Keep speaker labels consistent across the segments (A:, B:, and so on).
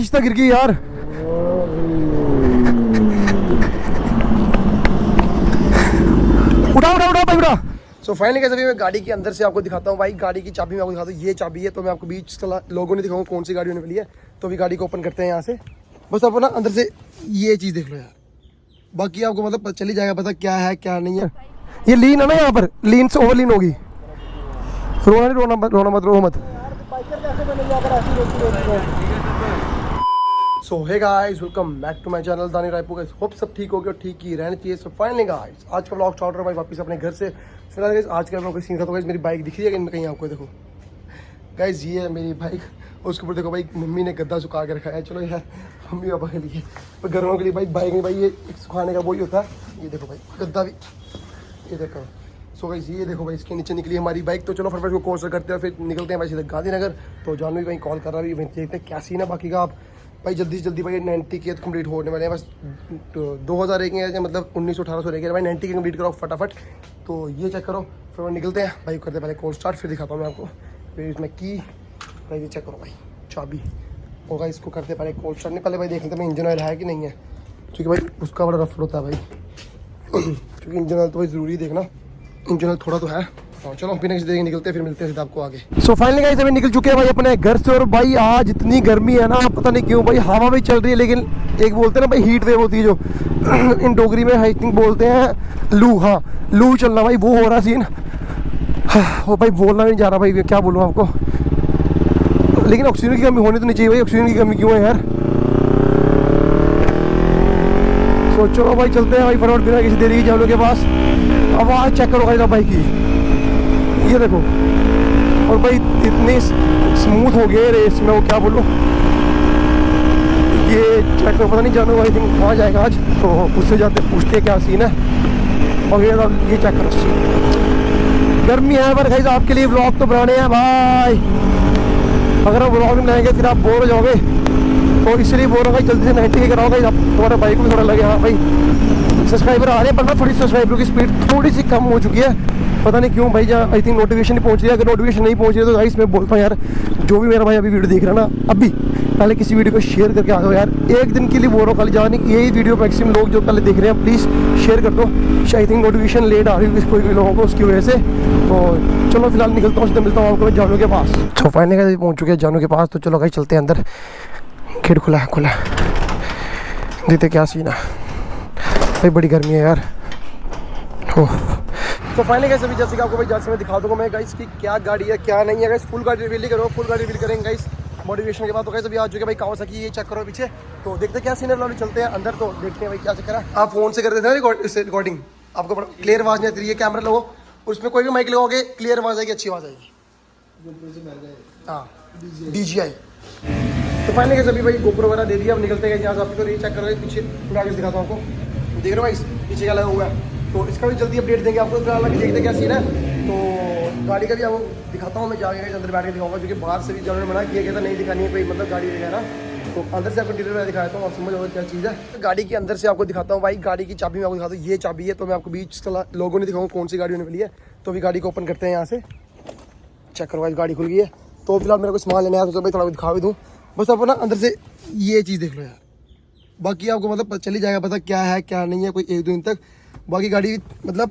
A: रिश्ता गिर गई यार। उठा उठा उठा भाई उठा। सो फाइनली कैसे मैं गाड़ी के अंदर से आपको दिखाता हूँ भाई। गाड़ी की चाबी मैं आपको दिखाता हूँ, ये चाबी है। तो मैं आपको बीच लोगों ने दिखाऊँ कौन सी गाड़ी होने वाली है। तो अभी गाड़ी को ओपन करते हैं यहाँ से। बस आपको ना अंदर से ये चीज़ देख लो यार, बाकी आपको मतलब चली जाएगा पता क्या है क्या नहीं है। ये लीन है ना, यहाँ पर लीन से ओवर लीन होगी। रोना नहीं, रो मत। So hey guys, welcome back to my channel Dani Raipur. Guys hope सब ठीक हो गया, ठीक ही रहना चाहिए। सो फाइनली गाइस आज का व्लॉग स्टार्ट हो रहा है वापस अपने घर से। फिलहाल गाइस आज का व्लॉग का सीन था। तो गाइस मेरी बाइक दिख रही है कहीं आपको, देखो गाइस ये है मेरी बाइक। उसके ऊपर देखो भाई मम्मी ने गद्दा सुखा के रखा है। चलो यार मम्मी पापा के लिए, पर घरों के लिए भाई बाइक में भाई ये सुखाने का वही होता है। ये देखो भाई गद्दा भी, ये देखो। सो गाइस ये देखो भाई इसके नीचे निकली हमारी बाइक। तो चलो फटाफट को कोर्स करते हैं, फिर निकलते हैं भाई सीधे गांधीनगर। तो जानू भी भाई कॉल कर रहा है, देखते हैं क्या सीन है बाकी का। आप भाई जल्दी से जल्दी भाई 90 के कंप्लीट होने वाले हैं बस। 2000 एक मतलब 1900-1800 रह गए भाई। 90 के कंप्लीट करो फटाफट। तो ये चेक करो, फिर हम निकलते हैं भाई। करते पहले कॉल स्टार्ट, फिर दिखाता हूँ मैं आपको। फिर इसमें की भाई ये चेक करो भाई चाबी होगा। इसको करते पहले कॉल स्टार्ट। नहीं पहले भाई देख लेते हैं इंजन ऑयल है कि नहीं है, क्योंकि भाई उसका बड़ा रफ होता है भाई। क्योंकि इंजन ऑयल तो भाई ज़रूरी देखना, इंजन ऑयल थोड़ा तो है। हाँ चलो फिर नेक्स्ट डे निकलते हैं, फिर मिलते हैं सीधा आपको आगे। सो फाइनली गाइस अभी निकल चुके हैं भाई अपने घर से। और भाई आज इतनी गर्मी है ना, पता नहीं क्यों भाई। हवा भी चल रही है, लेकिन एक बोलते हैं ना भाई हीट वेव होती है जो इन डोगरी में आई थिंक बोलते हैं लू। हाँ लू चलना भाई, वो हो रहा सीन। वो भाई बोलना नहीं जा रहा भाई, क्या बोलूँ आपको। लेकिन ऑक्सीजन की कमी होनी तो नहीं चाहिए भाई। ऑक्सीजन की कमी क्यों है यार। तो चलो भाई चलते हैं भाई फटाफट बिना किसी देरी की जानू के पास। आवाज़ चेक करो भाई बाइक की, ये देखो। और भाई इतनी स्मूथ हो गए रेस में, वो क्या बोलो। ये चेक करो, पता नहीं जानू आई थिंक कहाँ जाएगा आज। तो उससे जाते पूछते हैं क्या सीन है। और ये चेक करो सीन। गर्मी है पर गाइस आपके लिए व्लॉग तो बनाने हैं भाई। अगर आप व्लॉग में बनाएंगे फिर आप बोर हो जाओगे, तो इसलिए बोल रहा हूँ जल्दी से 90 के कराओ भाई। आप तुम्हारा बाइक भी थोड़ा लगे। हाँ भाई सब्सक्राइबर आ रहे हैं, पर ना थोड़ी सब्सक्राइबर की स्पीड थोड़ी सी कम हो चुकी है, पता नहीं क्यों भाई। जहाँ आई थिंक नोटिफिकेशन नहीं पहुँच रही है। अगर नोटिफिकेशन नहीं पहुँच रही तो गाइस मैं बोलता हूँ यार, जो भी मेरा भाई अभी वीडियो देख रहा है ना, अभी पहले किसी वीडियो को शेयर करके आ जाओ यार। एक दिन के लिए बोल रहा हूँ, खाली जाने यही वीडियो मैक्सिमम लोग जो पहले देख रहे हैं प्लीज़ शेयर कर दो। आई थिंक नोटिफिकेशन लेट आ रही है कोई भी लोगों को, उसकी वजह से। तो चलो फिलहाल निकलता हूँ, सीधे मिलता हूँ आपको जानू के पास। तो फाइनली पहुँच चुके हैं जानू के पास। तो चलो भाई चलते हैं अंदर। गेट खुला है, देखते क्या सीन है भाई। बड़ी गर्मी है यार। तो फाइनली गाइस अभी जैसे कि आपको भाई जैसे मैं दिखा दूंगा मैं गाइस की क्या गाड़ी है क्या नहीं है गाइस। फुल गाड़ी रिवील करो, फुल गाड़ी रिवील करेंगे गाइस मोटिवेशन के बाद। तो गाइस अभी आ चुके भाई कावासाकी, ये चेक करो पीछे। तो देखते हैं क्या सीन है। चलते हैं अंदर, तो देखते हैं भाई क्या चक्कर है। आप फोन से करते थे ना रिकॉर्डिंग, आपको क्लियर आवाज नहीं आती है। कैमरा लो, उसमें कोई भी माइक लगाओगे क्लियर आवाज आएगी, अच्छी आवाज आएगी। हाँ DJI। तो फाइनली गाइस अभी भाई गोप्रो वगैरह दे दिया, अब निकलते हैं यहाँ से। आपको ये चेक करो पीछे पूरा आगे दिखाता हूँ आपको। देख रहे हो भाई पीछे क्या लगा हुआ है, तो इसका भी जल्दी अपडेट देंगे आपको। फिलहाल देखते क्या सीन है। तो गाड़ी का भी आपको दिखाता हूँ मैं, जाके अंदर बैठ के दिखाऊंगा, क्योंकि बाहर से भी जानवर मना किया गया था नहीं दिखानी है कोई मतलब गाड़ी वगैरह। तो अंदर से आपको डिटेल में दिखाता हूँ, आप समझ आओगे क्या चीज़ है। गाड़ी के अंदर से आपको दिखाता हूँ भाई। गाड़ी की चाबी मैं आपको दिखाता हूँ, ये चाबी है। तो मैं आपको बीच लोगों ने दिखाऊँ कौन सी गाड़ी होने वाली है। तो अभी गाड़ी को ओपन करते हैं यहाँ से। चेक करो भाई गाड़ी खुल गई है। तो फिलहाल मेरे को सामान लेने आया, तो भाई थोड़ा दिखा भी दूँ। बस आपको ना अंदर से ये चीज़ देख लो यार, बाकी आपको मतलब चली जाएगा पता क्या है क्या नहीं है कोई 1-2 दिन तक। बाकी गाड़ी मतलब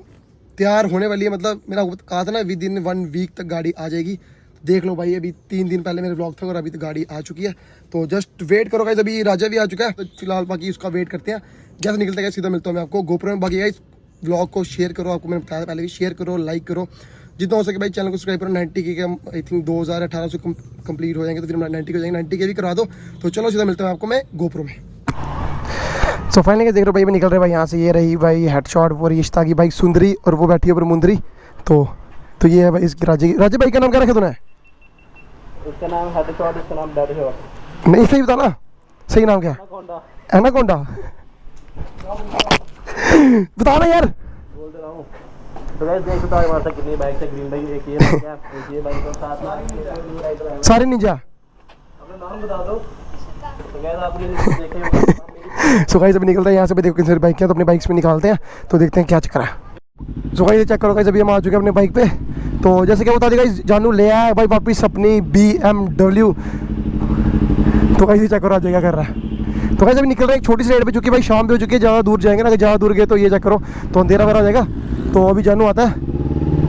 A: तैयार होने वाली है, मतलब मेरा कहा था ना विद इन 1 वीक तक गाड़ी आ जाएगी। देख लो भाई अभी 3 दिन पहले मेरे व्लॉग था और अभी तक गाड़ी आ चुकी है। तो जस्ट वेट करो गाइस। अभी राजा भी आ चुका है, तो फिलहाल बाकी उसका वेट करते हैं। जैसे निकलते हैं सीधा मिलता हूँ मैं आपको गोप्रो में। बाकी गाइस व्लॉग को शेयर करो, आपको मैंने बताया पहले भी, शेयर करो, लाइक करो जितना हो सके भाई। चैनल को सब्सक्राइब करो। 90 के आई थिंक 2018 कंप्लीट हो जाएंगे, तो फिर 90 के हो जाएंगे। 90 के भी करा दो। तो चलो सीधा मिलता हूँ आपको मैं गोप्रो में। सो फाइनली देख रहे हो भाई मैं निकल रहे भाई यहाँ से। ये रही भाई हेडशॉट, वो रिश्ता की भाई सुंदरी, और वो बैठी है ऊपर मुंदरी। तो ये है भाई इसकी राजे भाई का नाम क्या रखा तूने?
B: उसका नाम हेडशॉट, इसका नाम डेडशॉट।
A: नहीं सही बताना, सही नाम क्या? एनाकोंडा। बताना यार,
B: बोल दे रहा हूँ। तो गाइस देख सकते हो हमारे पास कितनी बाइक है। ग्रीन बाइक एक ये बाइक है, एक ये बाइक है, साथ में
A: सारे निंजा।
B: अपना नाम बता दो। तो गाइस आप ये देखे होंगे।
A: सो गाइस अभी निकलते हैं यहाँ से। देखो कितनी सारी बाइक है, तो अपनी बाइक्स में निकालते हैं, तो देखते हैं क्या चक्कर है। सो गाइस चेक करो गाइस अभी हम आ चुके हैं अपने बाइक पे। तो जैसे क्या बता देगा जानू ले आया भाई वापिस अपनी BMW तो गाइस ये चेक करो अजय क्या कर रहा है। तो गाइस अभी निकल रहे हैं एक छोटी सी राइड पे, चूँकि भाई शाम भी हो चुकी है, ज़्यादा दूर जाएंगे ना, अगर ज़्यादा दूर गए तो ये चेक करो तो अंधेरा वगैरह हो जाएगा। तो अभी जानू आता है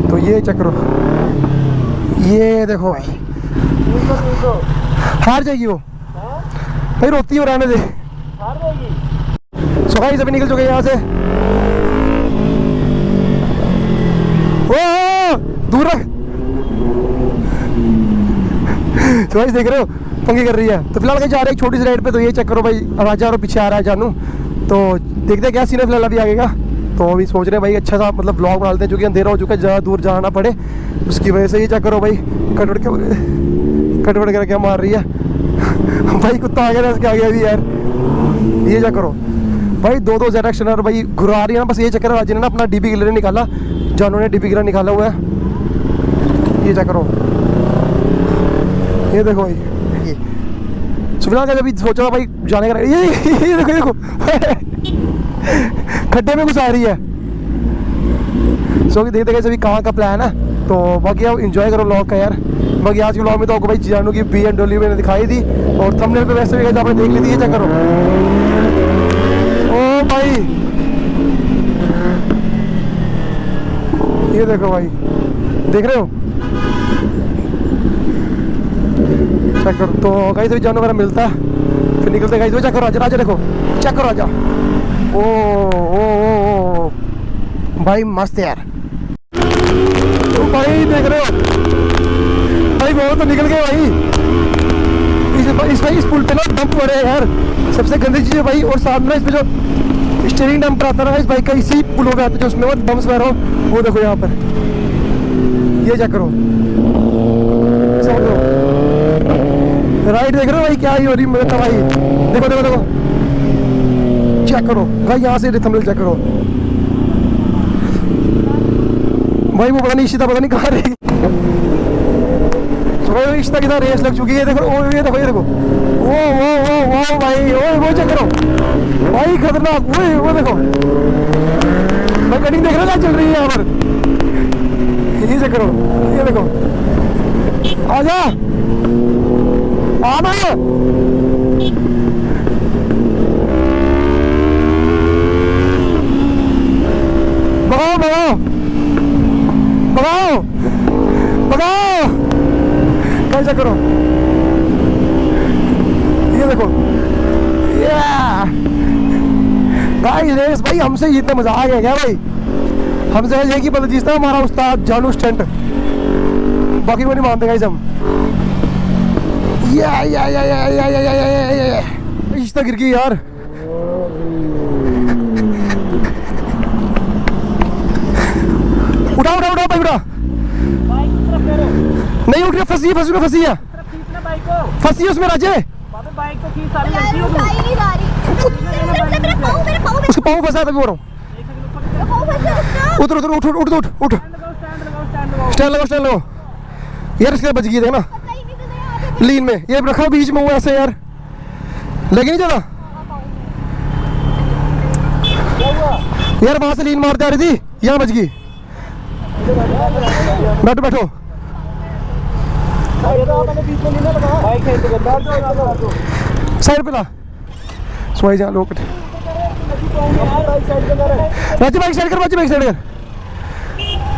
A: तो ये चेक करो, ये देखो भाई हार जाएगी वो भाई, रोती है रहने दे। सो गाइस अभी निकल चुके हैं यहाँ से। ओ दूर रख। तो गाइस देख रहे हो पंगे कर रही है। तो फिलहाल कहीं जा रहे हैं एक छोटी सी राइड पे, तो ये चेक करो भाई आवाज और पीछे आ रहा है जानू। तो देखते हैं क्या सीन है फिलहाल अभी आगे का। तो अभी सोच रहे हैं भाई अच्छा सा मतलब ब्लॉग बना लेते हैं, क्योंकि अंधेरा हो चुका है, ज़्यादा दूर जाना पड़े उसकी वजह से। ये चेक करो भाई कटवट कर क्या मार रही है भाई, कुत्ता आ गया ना इसके आगे अभी यार। ये चेक करो भाई, दो जेड एक्शनर भाई घुरा रही है ना। बस ये चक्कर राजी ने ना अपना डीपी किलर निकाला, जानू ने डीपी किलर निकाला हुआ है। ये चेक करो, ये देखो भाई। ये फिलहाल का अभी सोचा भाई जाने का, ये देखो देखो खड्डे में घुस आ रही है। सो देखते गए सभी कहाँ का प्लान है। तो बाकी आप इंजॉय करो व्लॉग का यार। बाकी आज के व्लॉग में तो आपको भाई जानू की BMW मैंने दिखाई थी, और थंबनेल पे वैसे भी आपने देख ली थी। ये चेक करो, ओ भाई ये देखो भाई, देख रहे हो चेक करो। तो गाइस अभी जानू वगैरह मिलता है फिर निकलते गाइस। चेक करो राजा, देखो चेक करो राजा। ओ भाई मस्त है यार। तो भाई देख रहे हो भाई, वो तो निकल गए भाई। इस पुल पे ना डंप पड़े हैं यार, सबसे गंदी चीज़ है भाई। और साथ में इस पे जो स्टीयरिंग डंप आता है ना इस बाइक का, इसी पुलों पे आता है जो उसमें वो बम्स वगैरह हो। वो देखो यहाँ पर, ये चेक करो राइट, देख रहे हो भाई क्या ही हो रही है भाई। देखो देखो देखो चेक करो भाई, यहाँ से थंबनेल चेक करो भाई। वो पता नहीं इशिता, पता नहीं कहाँ रहेगी। तो इशिता के साथ रेस लग चुकी है। देखो ओ ये देखो, ये देखो ओ भाई, ओ वो चेक करो भाई, खतरनाक। वो देखो भाई, कटिंग देख रहे हो क्या चल रही है यहाँ पर। ये चेक करो, ये देखो आजा आना। भगाओ भगाओ भगाओ भगाओ, कैसा करो। ये देखो गाइस रेस भाई, हमसे इतना मजा आ गया क्या भाई। हमसे है कि बलजीता हमारा उस्ताद जानू स्टंट, बाकी वो नहीं मानते गाइस हम। या इश्ता गिर गई यार। उठा उठा उठा भाई, उठा। नहीं उठ रही, फंसी है फंसी है उसमें राजे। उसके पाँव फंसा था, बोल रहा हूँ। उठ उठ उठ उठ उठ उठ, स्टैंड लगाओ यार। इसके बच गई देखना लीन में, ये रखा बीच में वो ऐसे यार, लगे नहीं ज्यादा यार। वहां से लीन मारते आ रही थी, यहाँ बच गई। बैठो बैठो, साइड पे ला सोई जा लोग। राजू बाइक साइड कर, राजू बाइक साइड कर।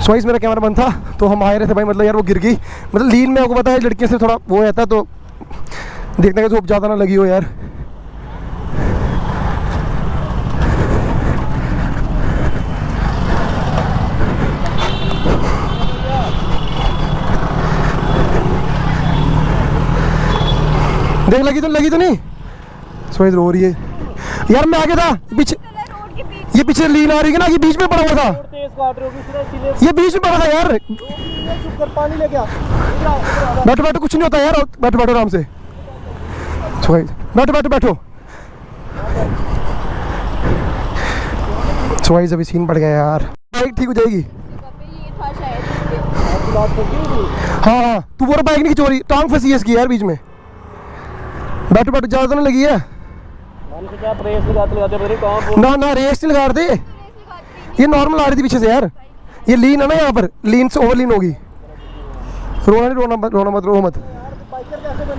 A: सोइस मेरा कैमरा बंद था तो हम आए रहे थे भाई, मतलब यार वो गिर गई। मतलब लीन में आपको पता है लड़कियों से थोड़ा वो रहता है, तो देखने का धूप ज़्यादा ना लगी हो यार। देख लगी तो नहीं। सोइस रो रही है यार। मैं आगे था पीछे, ये पीछे लीन आ रही है ना, ये बीच में पड़ा हुआ था, ये बीच में पड़ा था यार। पानी लेके आ, बैठो बैठो, कुछ नहीं होता यार। बैठो बैठो आराम से, बैठो बैठो बैठो। सोइस अभी सीन पड़ गया यार। बाइक ठीक हो जाएगी। हाँ तू बोल बाइक नहीं चोरी, टांग फंसी है इसकी यार बीच में। बैठो बैठो, ज़्यादा नहीं लगी है ना रेस नहीं लगा रहे थे, ये नॉर्मल आ रही थी पीछे से यार। ये लीन है ना, यहाँ पर लीन से ओवर लीन होगी। रोना नहीं, रोना मत रो मत।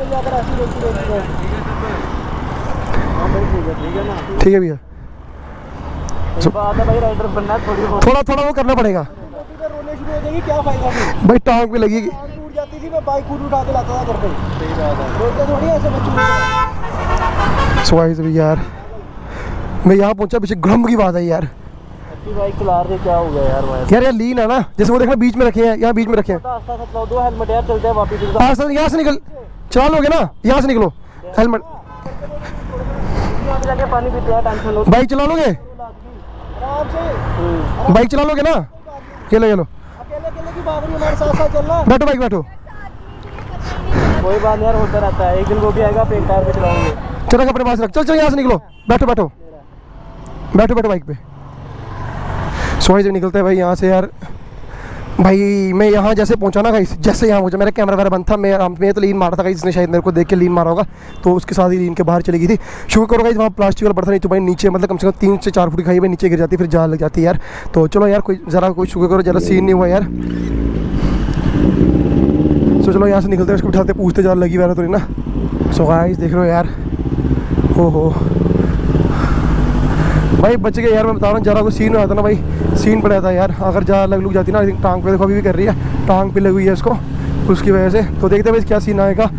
B: में जाकर ऐसी रोकी हाँ भाई ठीक है ना।
A: ठीक है भैया,
B: बात है भाई, राइडर बनना है थोड़ी बहुत।
A: थोड़ा थोड़ा वो करना पड़ेगा
B: रोने शुरू हो जाएगी, क्या फायदा नहीं।
A: भाई, टांग पे लगेगी।
B: टूट जाती थी, मैं बाइक खुद उठा के लाता था घर पे। सही बात है, रोकते थोड़ी ऐसे बच्चों।
A: सो गाइस अभी यार मैं यहाँ पहुंचा, पीछे गम की बात है यार।
B: अच्छी बाइक चला रहे, क्या हो गया यार भाई।
A: यार लीन है ना, जैसे वो देखना बीच में रखे हैं, यहाँ बीच में रखे हैं।
B: रास्ता सा चलाओ, दो हेलमेट यार, चलते हैं वापस।
A: यहाँ से निकल, चला लोगे ना, यहाँ से निकलो, हेलमेट
B: जाके पानी पीते हैं, टेंशन लो।
A: बाइक चला लोगे,
B: आराम से
A: बाइक चला लोगे ना, ये लो
B: अकेले अकेले की बात नहीं, हमारे साथ साथ चलना।
A: बैठो बाइक बैठो।
B: कोई बात नहीं यार, होता रहता है, एक दिन वो भी आएगा, पे टायर पे चलाओगे।
A: चलो अपने पास रख, चल यहाँ से निकलो, बैठो बैठो बैठो बैठो बाइक पे। सोई जब निकलते हैं भाई यहाँ से यार। भाई मैं यहाँ जैसे पहुँचा ना गाइस, जैसे यहाँ पहुँचा मेरा कैमरा वगैरह बंद था, मैं तो लीन मारा था गाइस, इसने शायद मेरे को देख के लीन मारा होगा, तो उसके साथ ही लीन के बाहर चली गई थी। शुक्र करो गाइस वहाँ प्लास्टिक वाला पड़ता नहीं, तो भाई नीचे मतलब कम से कम 3 से 4 फुट खाई भाई नीचे गिर जाती, फिर जान लग जाती है यार। तो चलो यार कोई शुक्र करो ज़रा सीन नहीं हुआ यार। तो चलो यहाँ से निकलते हैं, उसको उठाते पूछते जान लगी वगैरह तो नहीं ना। सो गाइस देख लो यार, हो भाई बच गए यार। मैं बता रहा हूँ, जरा कोई सीन हुआ था ना भाई, सीन पड़ा था यार। अगर ज़्यादा लग जाती ना, टांग पे देखो अभी भी कर रही है, टांग पे लगी हुई है इसको, उसकी वजह से। तो देखते हैं भाई क्या सीन आएगा।